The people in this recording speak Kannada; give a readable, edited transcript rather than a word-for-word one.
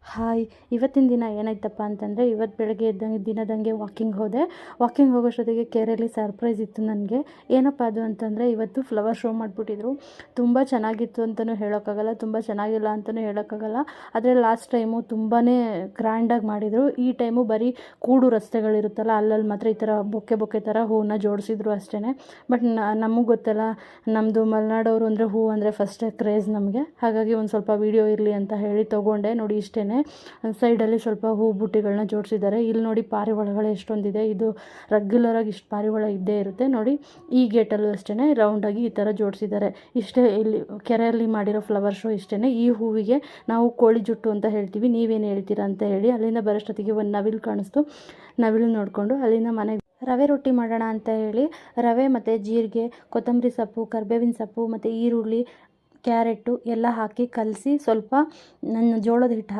ಹಾಯ್, ಇವತ್ತಿನ ದಿನ ಏನಾಯ್ತಪ್ಪ ಅಂತಂದರೆ, ಇವತ್ತು ಬೆಳಗ್ಗೆ ದಿನದಂಗೆ ವಾಕಿಂಗ್ ಹೋದೆ. ವಾಕಿಂಗ್ ಹೋಗೋಷ್ಟೊತ್ತಿಗೆ ಕೆರೆಯಲ್ಲಿ ಸರ್ಪ್ರೈಸ್ ಇತ್ತು ನನಗೆ. ಏನಪ್ಪ ಅದು ಅಂತಂದರೆ, ಇವತ್ತು ಫ್ಲವರ್ ಶೋ ಮಾಡಿಬಿಟ್ಟಿದ್ರು. ತುಂಬ ಚೆನ್ನಾಗಿತ್ತು ಅಂತಲೂ ಹೇಳೋಕ್ಕಾಗಲ್ಲ, ತುಂಬ ಚೆನ್ನಾಗಿಲ್ಲ ಅಂತಲೂ ಹೇಳೋಕ್ಕಾಗಲ್ಲ. ಆದರೆ ಲಾಸ್ಟ್ ಟೈಮು ತುಂಬಾ ಗ್ರ್ಯಾಂಡಾಗಿ ಮಾಡಿದರು. ಈ ಟೈಮು ಬರೀ ಕೂಡು ರಸ್ತೆಗಳಿರುತ್ತಲ್ಲ, ಅಲ್ಲಲ್ಲಿ ಮಾತ್ರ ಈ ಥರ ಬೊಕ್ಕೆ ಥರ ಹೂವನ್ನ ಜೋಡಿಸಿದ್ರು ಅಷ್ಟೇ. ಬಟ್ ನಮಗೆ ಗೊತ್ತಲ್ಲ, ನಮ್ಮದು ಮಲೆನಾಡವರು ಅಂದರೆ ಹೂವು ಅಂದರೆ ಫಸ್ಟೇ ಕ್ರೇಜ್ ನಮಗೆ. ಹಾಗಾಗಿ ಒಂದು ಸ್ವಲ್ಪ ವೀಡಿಯೋ ಇರಲಿ ಅಂತ ಹೇಳಿ ತೊಗೊಂಡೆ. ನೋಡಿ ಇಷ್ಟೇ, ಸೈಡಲ್ಲಿ ಸ್ವಲ್ಪ ಹೂ ಬುಟ್ಟಿಗಳನ್ನ ಜೋಡಿಸಿದ್ದಾರೆ. ಇಲ್ಲಿ ನೋಡಿ ಪಾರಿವಾಳಗಳು ಎಷ್ಟೊಂದಿದೆ. ಇದು ರೆಗ್ಯುಲರಾಗಿ ಇಷ್ಟು ಪಾರಿವಾಳ ಇದ್ದೇ ಇರುತ್ತೆ ನೋಡಿ. ಈ ಗೇಟಲ್ಲೂ ಅಷ್ಟೇ ರೌಂಡಾಗಿ ಈ ಥರ ಜೋಡಿಸಿದ್ದಾರೆ. ಇಷ್ಟೇ ಇಲ್ಲಿ ಕೆರೆಯಲ್ಲಿ ಮಾಡಿರೋ ಫ್ಲವರ್ ಶೋ ಇಷ್ಟೇ. ಈ ಹೂವಿಗೆ ನಾವು ಕೋಳಿ ಜುಟ್ಟು ಅಂತ ಹೇಳ್ತೀವಿ. ನೀವೇನು ಹೇಳ್ತೀರಾ ಅಂತ ಹೇಳಿ. ಅಲ್ಲಿಂದ ಬರೋಷ್ಟೊತ್ತಿಗೆ ಒಂದು ನವಿಲು ಕಾಣಿಸ್ತು. ನವಿಲು ನೋಡಿಕೊಂಡು ಅಲ್ಲಿಂದ ಮನೆಗೆ ರವೆ ರೊಟ್ಟಿ ಮಾಡೋಣ ಅಂತ ಹೇಳಿ ರವೆ ಮತ್ತು ಜೀರಿಗೆ, ಕೊತ್ತಂಬರಿ ಸೊಪ್ಪು, ಕರಿಬೇವಿನ ಸೊಪ್ಪು ಮತ್ತು ಈರುಳ್ಳಿ, ಕ್ಯಾರೆಟು ಎಲ್ಲ ಹಾಕಿ ಕಲಸಿ ಸ್ವಲ್ಪ ನನ್ನ ಜೋಳದ ಹಿಟ್ಟು